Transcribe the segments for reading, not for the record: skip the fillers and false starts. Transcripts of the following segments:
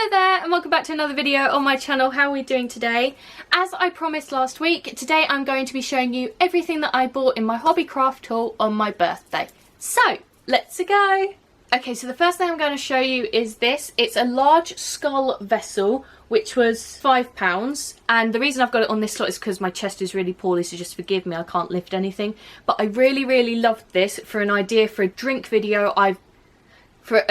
Hello there and welcome back to another video on my channel. How are we doing today? As I promised last week, today I'm going to be showing you everything that I bought in my Hobbycraft haul on my birthday. So, let's go! Okay, so the first thing I'm going to show you is this. It's a large skull vessel, which was £5. And the reason I've got it on this slot is because my chest is really poorly, so just forgive me, I can't lift anything. But I really loved this for an idea for a drink video. For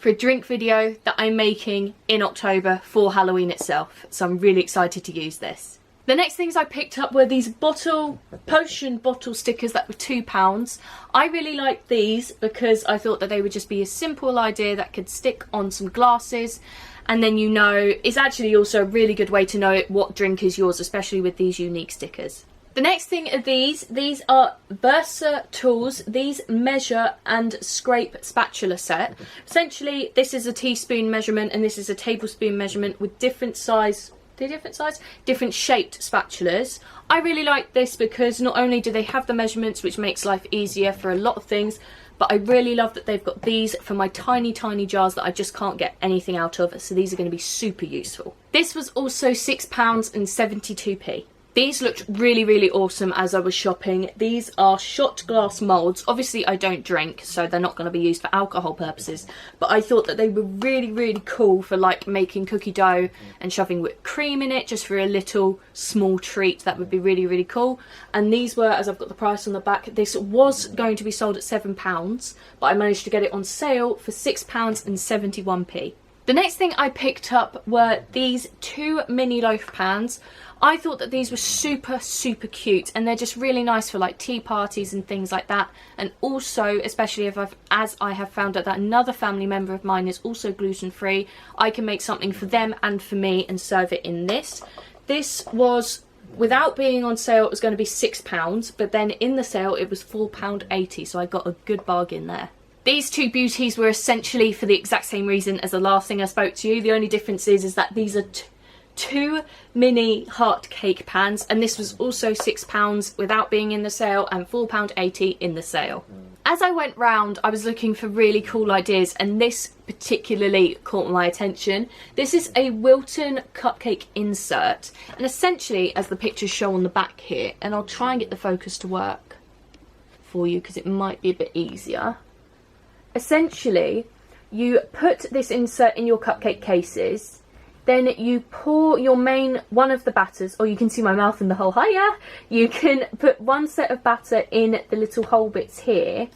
a drink video that I'm making in October for Halloween itself. So I'm really excited to use this. The next things I picked up were these potion bottle stickers that were £2. I really liked these because I thought that they would just be a simple idea that could stick on some glasses, and then it's actually also a really good way to know what drink is yours, especially with these unique stickers. The next thing are these are Versa tools. These measure and scrape spatula set. Essentially, this is a teaspoon measurement and this is a tablespoon measurement with different shaped spatulas. I really like this because not only do they have the measurements, which makes life easier for a lot of things, but I really love that they've got these for my tiny jars that I just can't get anything out of, so these are going to be super useful. This was also £6.72. These looked really awesome as I was shopping. These are shot glass moulds. Obviously I don't drink, so they're not going to be used for alcohol purposes, but I thought that they were really cool for like making cookie dough and shoving whipped cream in it, just for a little small treat. That would be really cool. And these were, as I've got the price on the back, this was going to be sold at £7, but I managed to get it on sale for £6.71. The next thing I picked up were these 2 mini loaf pans. I thought that these were super cute, and they're just really nice for like tea parties and things like that. And also, especially as I have found out that another family member of mine is also gluten free, I can make something for them and for me and serve it in this. This was, without being on sale, it was going to be £6, but then in the sale it was £4.80, so I got a good bargain there. These two beauties were essentially for the exact same reason as the last thing I spoke to you. The only difference is that these are two mini heart cake pans, and this was also £6 without being in the sale and £4.80 in the sale. As I went round, I was looking for really cool ideas, and this particularly caught my attention. This is a Wilton cupcake insert, and essentially, as the pictures show on the back here, and I'll try and get the focus to work for you because it might be a bit easier. Essentially, you put this insert in your cupcake cases, then you pour your one of the batters, or you can see my mouth in the hole, hiya! You can put one set of batter in the little hole bits here.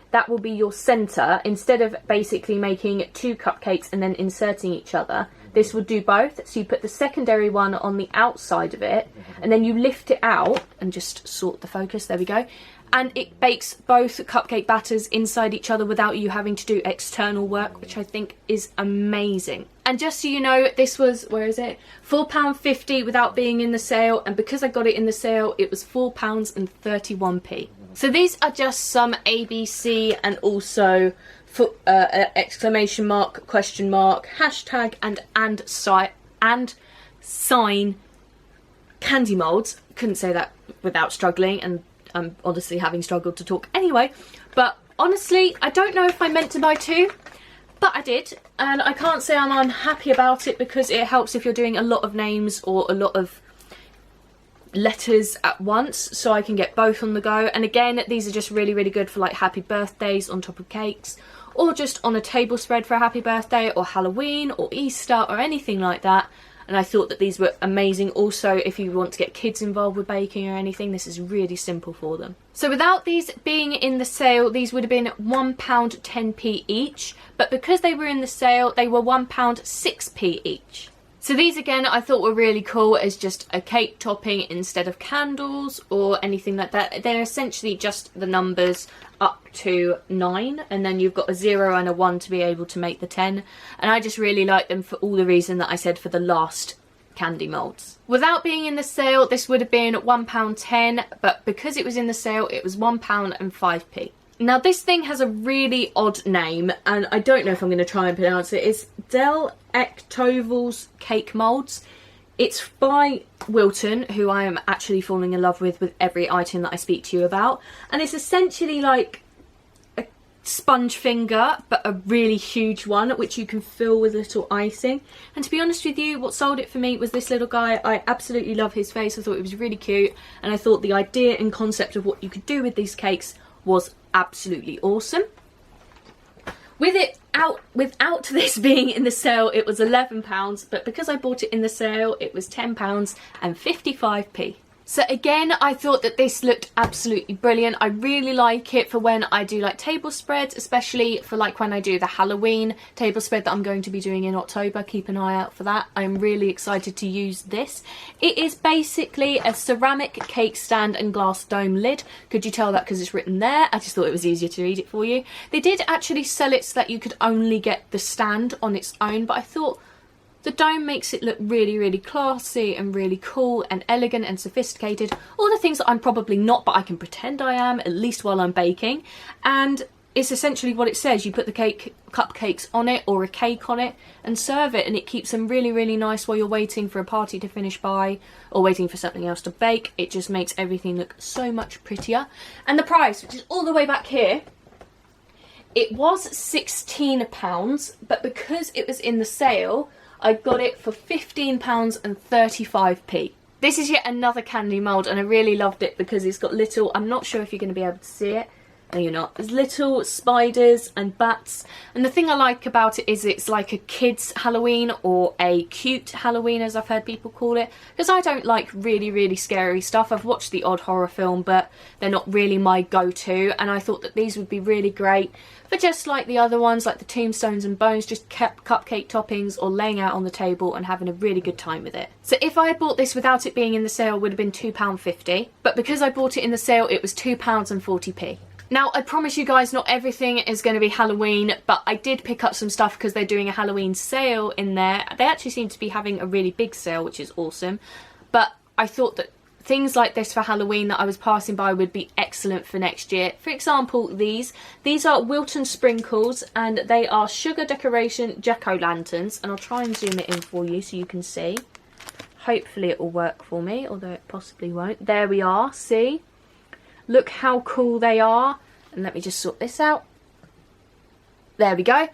That will be your centre. Instead of basically making 2 cupcakes and then inserting each other, this would do both. So you put the secondary one on the outside of it, and then you lift it out, and just sort the focus, there we go. And it bakes both cupcake batters inside each other without you having to do external work, which I think is amazing. And just so you know, this was, where is it? £4.50 without being in the sale, and because I got it in the sale, it was £4.31. So these are just some ABC and also exclamation mark, question mark, hashtag and sign candy moulds. Couldn't say that without struggling, and I'm honestly having struggled to talk anyway. But honestly, I don't know if I meant to buy 2, but I did, and I can't say I'm unhappy about it because it helps if you're doing a lot of names or a lot of letters at once, so I can get both on the go. And again, these are just really good for like happy birthdays on top of cakes, or just on a table spread for a happy birthday, or Halloween or Easter or anything like that. And I thought that these were amazing. Also, if you want to get kids involved with baking or anything, this is really simple for them. So without these being in the sale, these would have been £1.10 each. But because they were in the sale, they were £1.06 each. So these again I thought were really cool as just a cake topping instead of candles or anything like that. They're essentially just the numbers up to 9, and then you've got a 0 and a 1 to be able to make the 10. And I just really like them for all the reason that I said for the last candy moulds. Without being in the sale, this would have been £1.10, but because it was in the sale, it was £1.05. Now this thing has a really odd name, and I don't know if I'm going to try and pronounce it. It's Delectovals cake moulds. It's by Wilton, who I am actually falling in love with every item that I speak to you about. And it's essentially like sponge finger, but a really huge one, which you can fill with little icing. And to be honest with you, what sold it for me was this little guy. I absolutely love his face. I thought it was really cute, and I thought the idea and concept of what you could do with these cakes was absolutely awesome. Without this being in the sale, it was £11, but because I bought it in the sale, it was £10 and 55p. So again, I thought that this looked absolutely brilliant. I really like it for when I do like table spreads, especially for like when I do the Halloween table spread that I'm going to be doing in October. Keep an eye out for that. I'm really excited to use this. It is basically a ceramic cake stand and glass dome lid. Could you tell that because it's written there? I just thought it was easier to read it for you. They did actually sell it so that you could only get the stand on its own, but I thought the dome makes it look really, really classy and really cool and elegant and sophisticated. All the things that I'm probably not, but I can pretend I am, at least while I'm baking. And it's essentially what it says. You put the cupcakes on it or a cake on it and serve it, and it keeps them really, really nice while you're waiting for a party to finish by or waiting for something else to bake. It just makes everything look so much prettier. And the price, which is all the way back here, it was £16, but because it was in the sale, I got it for £15 and 35p. This is yet another candy mould, and I really loved it because it's got little, I'm not sure if you're going to be able to see it. No, you're not. There's little spiders and bats, and the thing I like about it is it's like a kid's Halloween, or a cute Halloween as I've heard people call it, because I don't like really, really scary stuff. I've watched the odd horror film, but they're not really my go-to, and I thought that these would be really great for just like the other ones, like the tombstones and bones, just cupcake toppings or laying out on the table and having a really good time with it. So if I had bought this without it being in the sale, it would have been £2.50, but because I bought it in the sale, it was £2 and 40p. Now, I promise you guys not everything is going to be Halloween, but I did pick up some stuff because they're doing a Halloween sale in there. They actually seem to be having a really big sale, which is awesome. But I thought that things like this for Halloween that I was passing by would be excellent for next year. For example, these are Wilton sprinkles, and they are sugar decoration jack-o'-lanterns. And I'll try and zoom it in for you so you can see. Hopefully it will work for me, although it possibly won't. There we are, see? Look how cool they are. And let me just sort this out. There we go.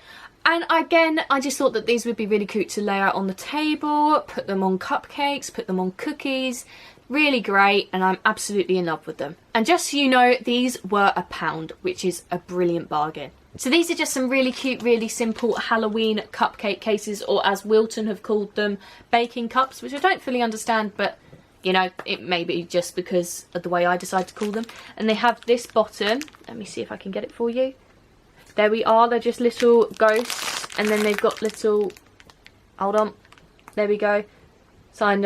And again, I just thought that these would be really cute to lay out on the table, put them on cupcakes, put them on cookies. Really great, and I'm absolutely in love with them. And just so you know, these were £1, which is a brilliant bargain. So these are just some really cute, really simple Halloween cupcake cases, or as Wilton have called them, baking cups, which I don't fully understand, but you know, it may be just because of the way I decide to call them. And they have this bottom. Let me see if I can get it for you. There we are. They're just little ghosts. And then they've got little... Hold on. There we go. Kind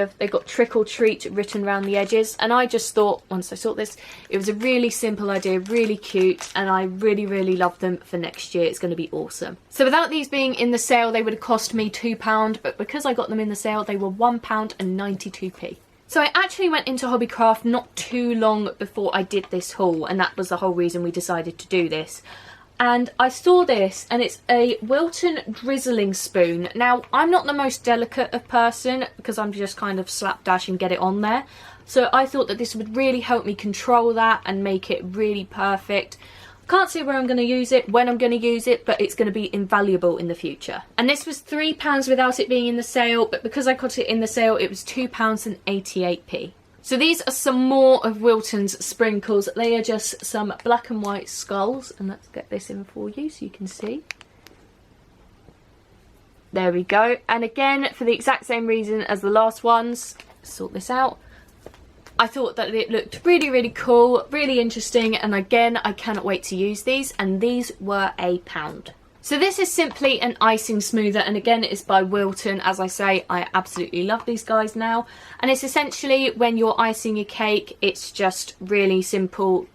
of. They've got trick or treat written around the edges. And I just thought, once I saw this, it was a really simple idea, really cute, and I really, really love them for next year. It's going to be awesome. So without these being in the sale, they would have cost me £2, but because I got them in the sale, they were £1 and 92p. So I actually went into Hobbycraft not too long before I did this haul, and that was the whole reason we decided to do this. And I saw this, and it's a Wilton drizzling spoon. Now, I'm not the most delicate of person because I'm just kind of slapdash and get it on there. So I thought that this would really help me control that and make it really perfect. Can't see where I'm going to use it, when I'm going to use it, but it's going to be invaluable in the future. And this was £3 without it being in the sale, but because I got it in the sale, it was £2 and 88p. So these are some more of Wilton's sprinkles. They are just some black and white skulls. And let's get this in for you so you can see. There we go. And again, for the exact same reason as the last ones, sort this out. I thought that it looked really, really cool, really interesting. And again, I cannot wait to use these. And these were £1. So this is simply an icing smoother, and again it is by Wilton. As I say, I absolutely love these guys now, and it's essentially when you're icing a cake, it's just really simple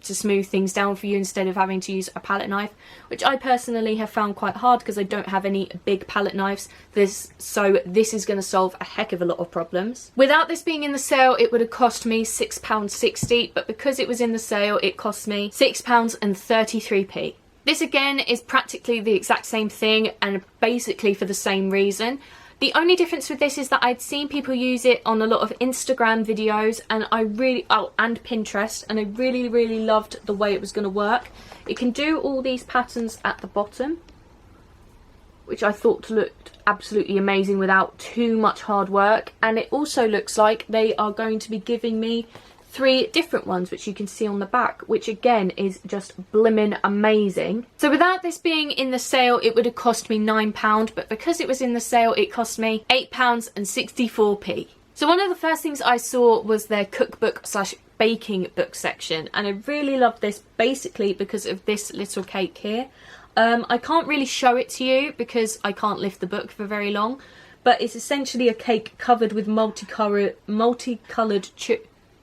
to smooth things down for you instead of having to use a palette knife, which I personally have found quite hard because I don't have any big palette knives. So this is going to solve a heck of a lot of problems. Without this being in the sale, it would have cost me £6.60, but because it was in the sale, it cost me £6 and 33p. This again is practically the exact same thing, and basically for the same reason. The only difference with this is that I'd seen people use it on a lot of Instagram videos, and and Pinterest, and I really loved the way it was going to work. It can do all these patterns at the bottom, which I thought looked absolutely amazing without too much hard work. And it also looks like they are going to be giving me 3 different ones, which you can see on the back, which again is just blimmin' amazing. So without this being in the sale, it would have cost me £9, but because it was in the sale, it cost me £8.64. So one of the first things I saw was their cookbook / baking book section, and I really love this basically because of this little cake here. I can't really show it to you because I can't lift the book for very long, but it's essentially a cake covered with multicolored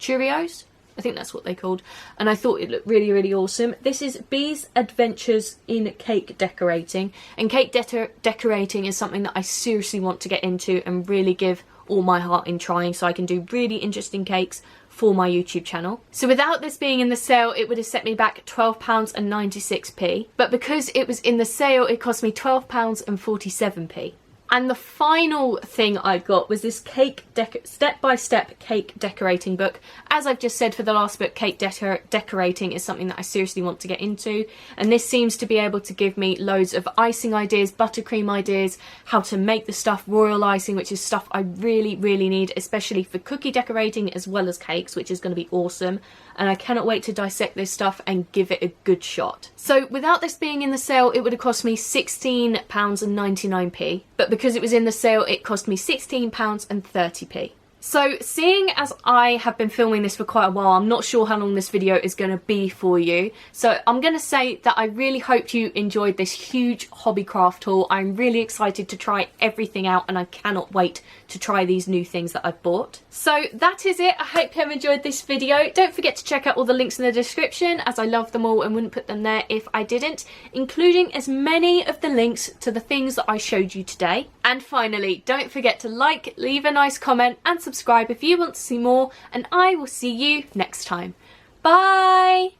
Cheerios, I think that's what they're called, and I thought it looked really awesome. This is Bee's Adventures in Cake Decorating, and cake decorating is something that I seriously want to get into and really give all my heart in trying, so I can do really interesting cakes for my YouTube channel. So without this being in the sale, it would have set me back £12.96, but because it was in the sale, it cost me £12.47. And the final thing I got was this step-by-step cake decorating book. As I've just said for the last book, cake decorating is something that I seriously want to get into. And this seems to be able to give me loads of icing ideas, buttercream ideas, how to make the stuff, royal icing, which is stuff I really need, especially for cookie decorating as well as cakes, which is going to be awesome. And I cannot wait to dissect this stuff and give it a good shot. So without this being in the sale, it would have cost me £16.99, but because it was in the sale, it cost me £16.30. So seeing as I have been filming this for quite a while, I'm not sure how long this video is going to be for you. So I'm going to say that I really hope you enjoyed this huge Hobbycraft haul. I'm really excited to try everything out, and I cannot wait to try these new things that I've bought. So that is it. I hope you have enjoyed this video. Don't forget to check out all the links in the description, as I love them all and wouldn't put them there if I didn't, including as many of the links to the things that I showed you today. And finally, don't forget to like, leave a nice comment and subscribe if you want to see more, and I will see you next time. Bye!